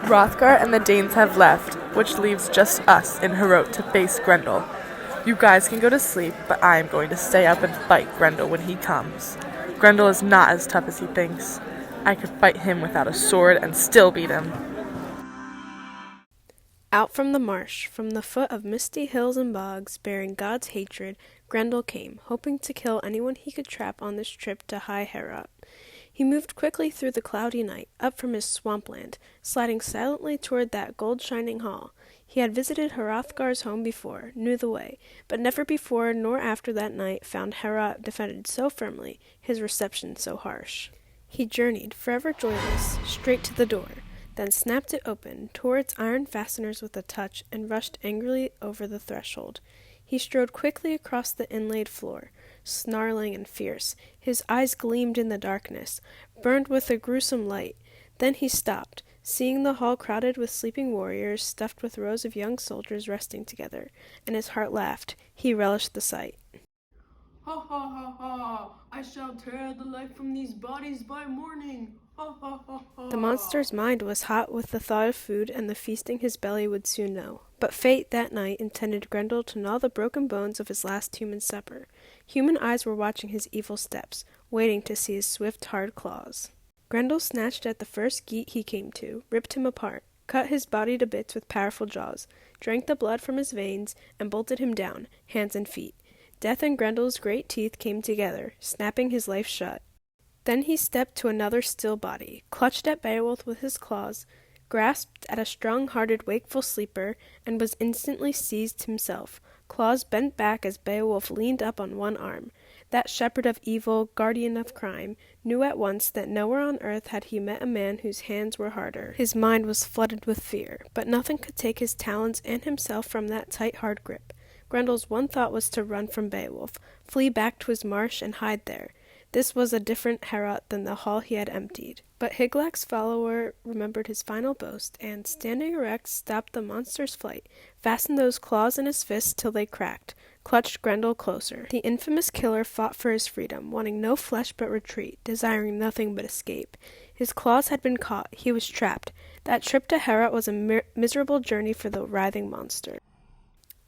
Hrothgar and the Danes have left, which leaves just us in Heorot to face Grendel. You guys can go to sleep, but I am going to stay up and fight Grendel when he comes. Grendel is not as tough as he thinks. I could fight him without a sword and still beat him. Out from the marsh, from the foot of misty hills and bogs, bearing God's hatred, Grendel came, hoping to kill anyone he could trap on this trip to High Heorot. He moved quickly through the cloudy night, up from his swampland, sliding silently toward that gold-shining hall. He had visited Hrothgar's home before, knew the way, but never before nor after that night found Heorot defended so firmly, his reception so harsh. He journeyed, forever joyless, straight to the door, then snapped it open, tore its iron fasteners with a touch, and rushed angrily over the threshold. He strode quickly across the inlaid floor, snarling and fierce. His eyes gleamed in the darkness, burned with a gruesome light. Then he stopped, seeing the hall crowded with sleeping warriors, stuffed with rows of young soldiers resting together, and his heart laughed. He relished the sight. Ha ha ha ha! I shall tear the life from these bodies by morning! Ha ha ha ha! The monster's mind was hot with the thought of food and the feasting his belly would soon know. But fate, that night, intended Grendel to gnaw the broken bones of his last human supper. Human eyes were watching his evil steps, waiting to see his swift, hard claws. Grendel snatched at the first geat he came to, ripped him apart, cut his body to bits with powerful jaws, drank the blood from his veins, and bolted him down, hands and feet. Death and Grendel's great teeth came together, snapping his life shut. Then he stepped to another still body, clutched at Beowulf with his claws, grasped at a strong-hearted wakeful sleeper, and was instantly seized himself, claws bent back as Beowulf leaned up on one arm. That shepherd of evil, guardian of crime, knew at once that nowhere on earth had he met a man whose hands were harder. His mind was flooded with fear, but nothing could take his talons and himself from that tight, hard grip. Grendel's one thought was to run from Beowulf, flee back to his marsh and hide there. This was a different Heorot than the hall he had emptied. But Hygelac's follower remembered his final boast, and, standing erect, stopped the monster's flight, fastened those claws in his fists till they cracked, clutched Grendel closer. The infamous killer fought for his freedom, wanting no flesh but retreat, desiring nothing but escape. His claws had been caught, he was trapped. That trip to Heorot was a miserable journey for the writhing monster.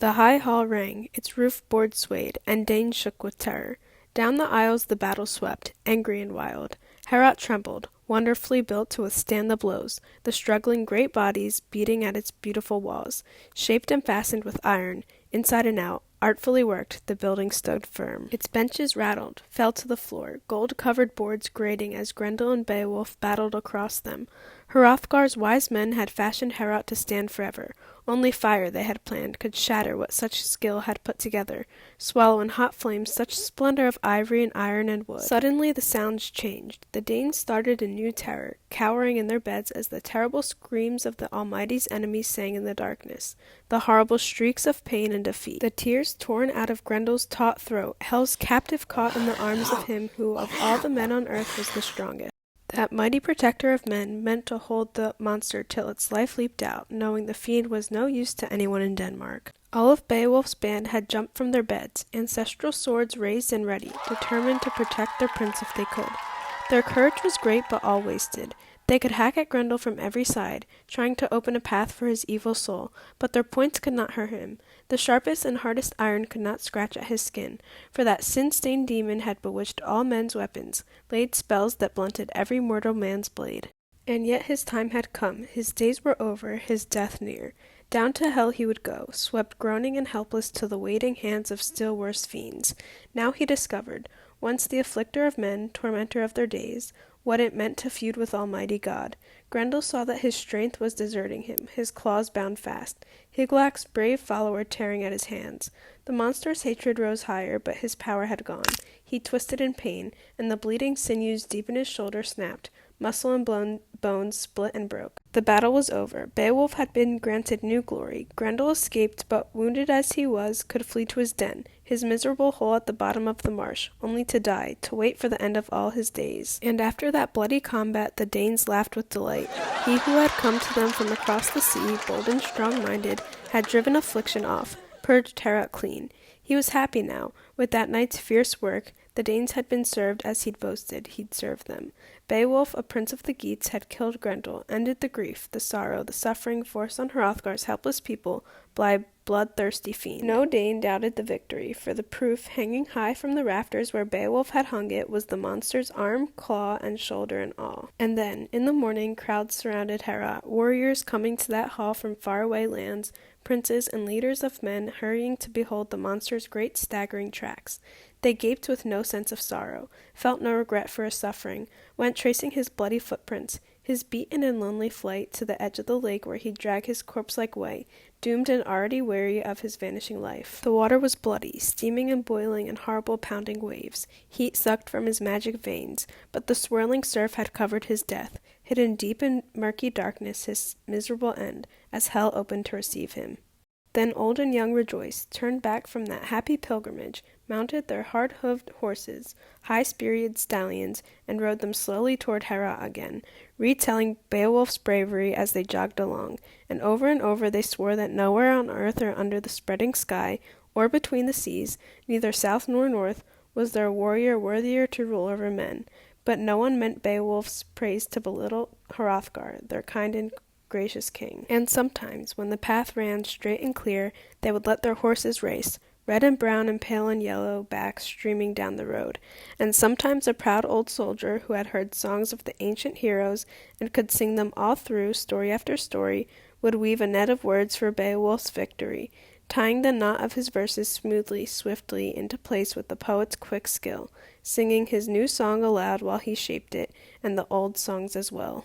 The high hall rang, its roof board swayed, and Danes shook with terror. Down the aisles the battle swept, angry and wild. Heorot trembled, wonderfully built to withstand the blows, the struggling great bodies beating at its beautiful walls. Shaped and fastened with iron, inside and out, artfully worked, the building stood firm. Its benches rattled, fell to the floor, gold-covered boards grating as Grendel and Beowulf battled across them. Hrothgar's wise men had fashioned Heorot to stand forever. Only fire, they had planned, could shatter what such skill had put together, swallow in hot flames such splendor of ivory and iron and wood. Suddenly the sounds changed. The Danes started in new terror, cowering in their beds as the terrible screams of the Almighty's enemies sang in the darkness, the horrible shrieks of pain and defeat, the tears torn out of Grendel's taut throat, Hel's captive caught in the arms of him who of all the men on earth was the strongest. That mighty protector of men meant to hold the monster till its life leaped out, knowing the fiend was no use to anyone in Denmark. All of Beowulf's band had jumped from their beds, ancestral swords raised and ready, determined to protect their prince if they could. Their courage was great, but all wasted. They could hack at Grendel from every side, trying to open a path for his evil soul, but their points could not hurt him. The sharpest and hardest iron could not scratch at his skin, for that sin-stained demon had bewitched all men's weapons, laid spells that blunted every mortal man's blade. And yet his time had come, his days were over, his death near. Down to hell he would go, swept groaning and helpless to the waiting hands of still worse fiends. Now he discovered, once the afflicter of men, tormentor of their days, what it meant to feud with Almighty God. Grendel saw that his strength was deserting him, his claws bound fast, Hygelac's brave follower tearing at his hands. The monster's hatred rose higher, but his power had gone. He twisted in pain, and the bleeding sinews deep in his shoulder snapped. Muscle and bones split and broke. The battle was over. Beowulf had been granted new glory. Grendel escaped, but wounded as he was, could flee to his den, his miserable hole at the bottom of the marsh, only to die, to wait for the end of all his days. And after that bloody combat, the Danes laughed with delight. He who had come to them from across the sea, bold and strong-minded, had driven affliction off, purged Heorot clean. He was happy now. With that night's fierce work, the Danes had been served as he'd boasted he'd serve them. Beowulf, a prince of the Geats, had killed Grendel, ended the grief, the sorrow, the suffering forced on Hrothgar's helpless people by bloodthirsty fiend. No Dane doubted the victory, for the proof, hanging high from the rafters where Beowulf had hung it, was the monster's arm, claw, and shoulder and all. And then, in the morning, crowds surrounded Heorot, warriors coming to that hall from faraway lands, princes and leaders of men hurrying to behold the monster's great staggering tracks. They gaped with no sense of sorrow, felt no regret for his suffering, went tracing his bloody footprints, his beaten and lonely flight to the edge of the lake where he'd drag his corpse-like way, doomed and already weary of his vanishing life. The water was bloody, steaming and boiling in horrible pounding waves, heat sucked from his magic veins, but the swirling surf had covered his death, hidden deep in murky darkness his miserable end, as hell opened to receive him. Then old and young rejoiced, turned back from that happy pilgrimage, mounted their hard-hoofed horses, high-spirited stallions, and rode them slowly toward Heorot again, retelling Beowulf's bravery as they jogged along, and over they swore that nowhere on earth or under the spreading sky, or between the seas, neither south nor north, was there a warrior worthier to rule over men. But no one meant Beowulf's praise to belittle Hrothgar, their kind and gracious king. And sometimes, when the path ran straight and clear, they would let their horses race, red and brown and pale and yellow backs streaming down the road. And sometimes a proud old soldier who had heard songs of the ancient heroes and could sing them all through, story after story, would weave a net of words for Beowulf's victory, tying the knot of his verses smoothly, swiftly into place with the poet's quick skill, singing his new song aloud while he shaped it, and the old songs as well.